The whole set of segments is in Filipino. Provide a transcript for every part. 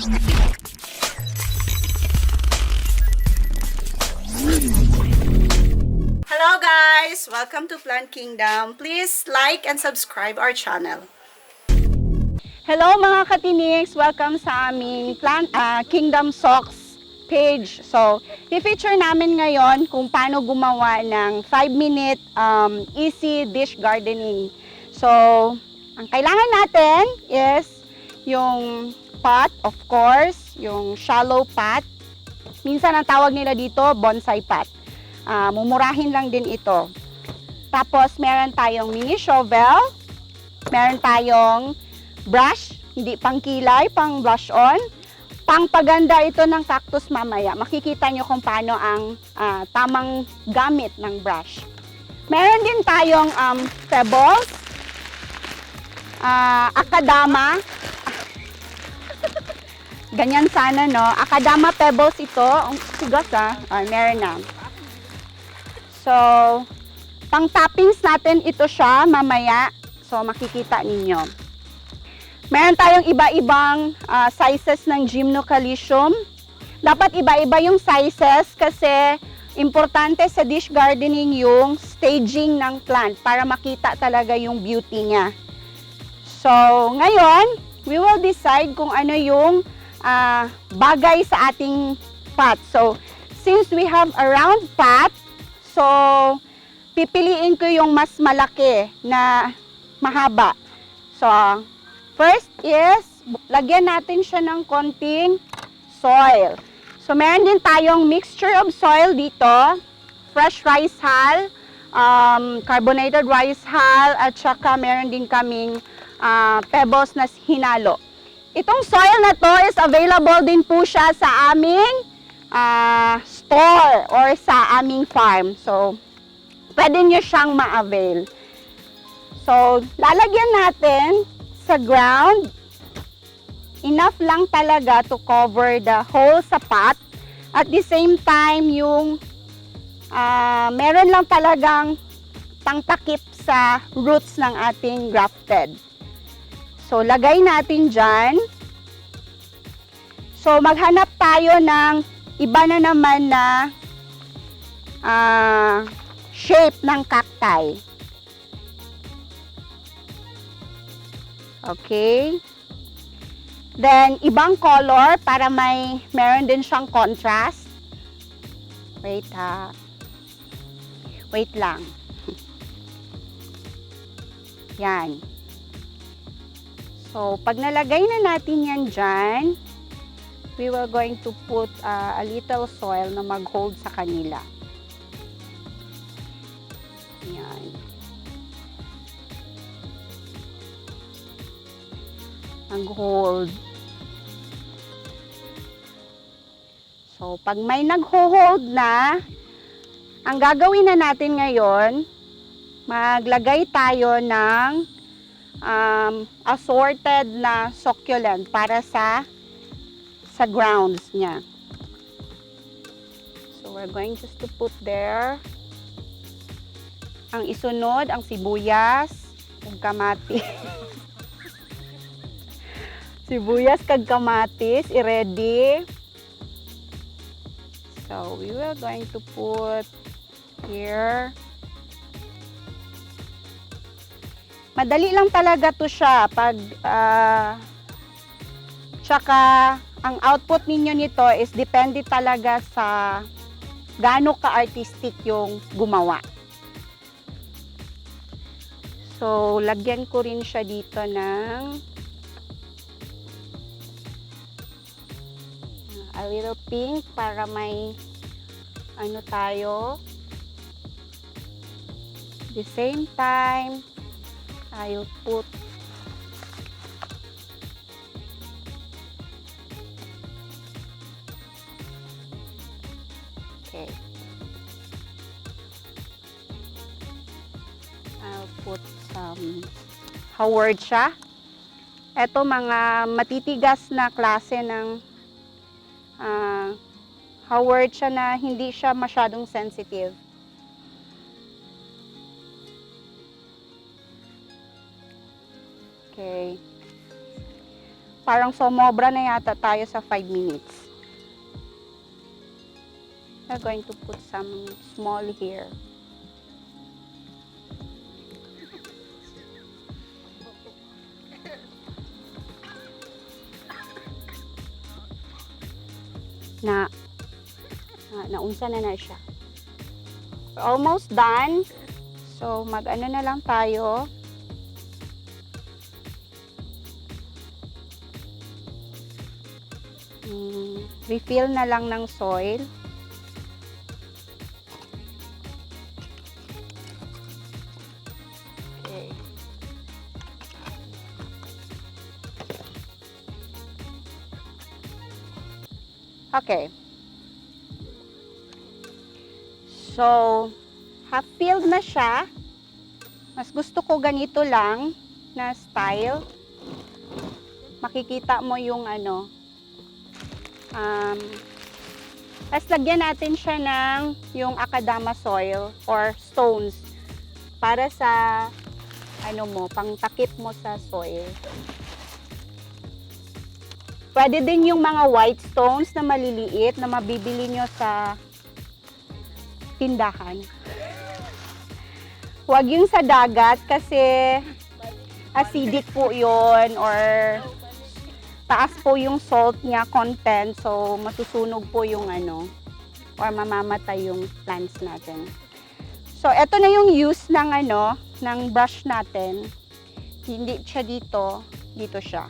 Hello guys! Welcome to Plant Kingdom. Please like and subscribe our channel. Hello mga katiniks! Welcome sa aming Plant Kingdom Socks page. So, i-feature namin ngayon kung paano gumawa ng 5-minute easy dish gardening. So, ang kailangan natin is yung pot, of course, yung shallow pot. Minsan ang tawag nila dito, bonsai pot. Mumurahin lang din ito. Tapos, meron tayong mini shovel. Meron tayong brush, hindi pang kilay, pang brush on. Pang paganda ito ng cactus mamaya. Makikita nyo kung paano ang tamang gamit ng brush. Meron din tayong pebbles, akadama. Ganyan sana, no? Akadama pebbles ito. Ang sigas, meron na. So, pang toppings natin ito siya mamaya. So, makikita ninyo. Meron tayong iba-ibang sizes ng gymnocalcium. Dapat iba-iba yung sizes kasi importante sa dish gardening yung staging ng plant para makita talaga yung beauty niya. So, ngayon, we will decide kung ano yung bagay sa ating pot. So, since we have a round pot, so, pipiliin ko yung mas malaki na mahaba. So, first is, lagyan natin siya ng konting soil. So, meron din tayong mixture of soil dito. Fresh rice hull, carbonated rice hull, at saka meron din kaming pebbles na hinalo. Itong soil na to is available din po siya sa aming store or sa aming farm. So, pwede nyo siyang ma-avail. So, lalagyan natin sa ground. Enough lang talaga to cover the whole sa pot. At the same time, yung meron lang talagang tangtakip sa roots ng ating grafted. So, lagay natin dyan. So, maghanap tayo ng iba na naman na shape ng cacti. Okay. Then, ibang color para meron din siyang contrast. Wait ha. Wait lang. Yan. So, pag nalagay na natin yan dyan, we were going to put a little soil na mag-hold sa kanila. Yan. Mag-hold. So, pag may nag-hold na, ang gagawin na natin ngayon, maglagay tayo ng assorted na succulent para sa grounds niya. So, we're going just to put there. Ang isunod, ang sibuyas, kag kamatis. Sibuyas kag kamatis, i-ready. So, we will going to put here. Madali lang talaga to siya pag tsaka ang output ninyo nito is depende talaga sa gaano ka-artistic yung gumawa. So, lagyan ko rin siya dito ng a little pink para may ano tayo. At the same time, I'll put okay. I'll put some howard siya. Ito mga matitigas na klase ng howard siya na hindi siya masyadong sensitive. Okay. Parang sumobra na yata tayo sa 5 minutes. We're going to put some small here. Naunsa na siya. We're almost done. So, mag-ano na lang tayo. Refill na lang ng soil. Okay. Okay. So, half-filled na siya. Mas gusto ko ganito lang na style. Makikita mo yung ano. Tapos lagyan natin siya ng yung akadama soil or stones para sa ano mo, pang takip mo sa soil. Pwede din yung mga white stones na maliliit na mabibili nyo sa tindahan. Huwag yung sa dagat kasi acidic po yun or taas po yung salt niya content, so masusunog po yung ano or mamamatay yung plants natin. So ito na yung use ng ano ng brush natin. Hindi siya dito siya.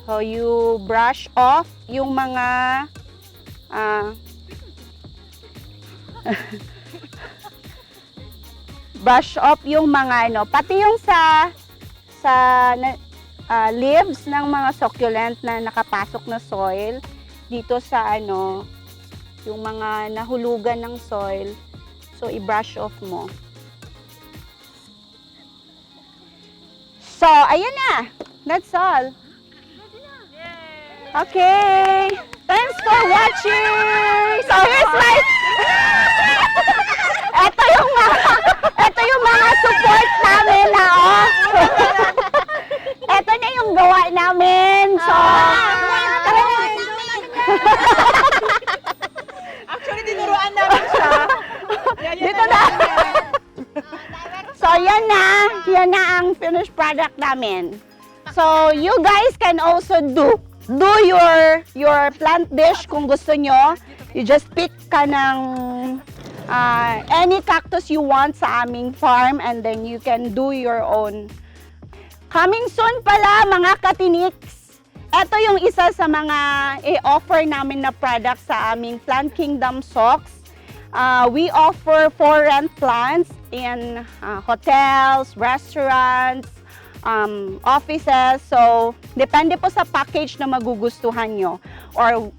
So you brush off yung mga brush off yung mga ano, pati yung sa leaves ng mga succulent na nakapasok na soil dito sa ano, yung mga nahulugan ng soil. So, i-brush off mo. So, ayun na. That's all. Okay. Thanks for watching. So, here's my... ito yung mga support namin na, oh. Ito na yung gawa namin. So, actually, tinuruan namin siya. Dito na. So, yan na ang finished product namin. So, you guys can also do your plant dish kung gusto nyo. You just pick ka ng any cactus you want sa aming farm and then you can do your own. Coming soon pala mga katiniks. Ito yung isa sa mga i-offer namin na product sa aming Plant Kingdom Socks. We offer for rent plants in hotels, restaurants, offices. So, depende po sa package na magugustuhan nyo. Or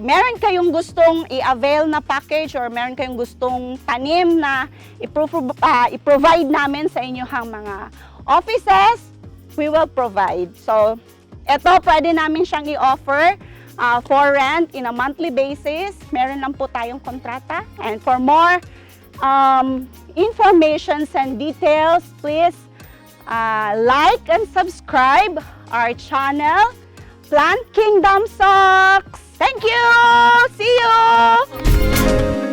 meron kayong gustong i-avail na package or meron kayong gustong tanim na i-provide namin sa inyong mga offices, we will provide. So, ito pwede namin siyang i-offer for rent in a monthly basis. Meron lang po tayong kontrata. And for more information and details, please like and subscribe our channel, Plant Kingdom Socks. Thank you! See you!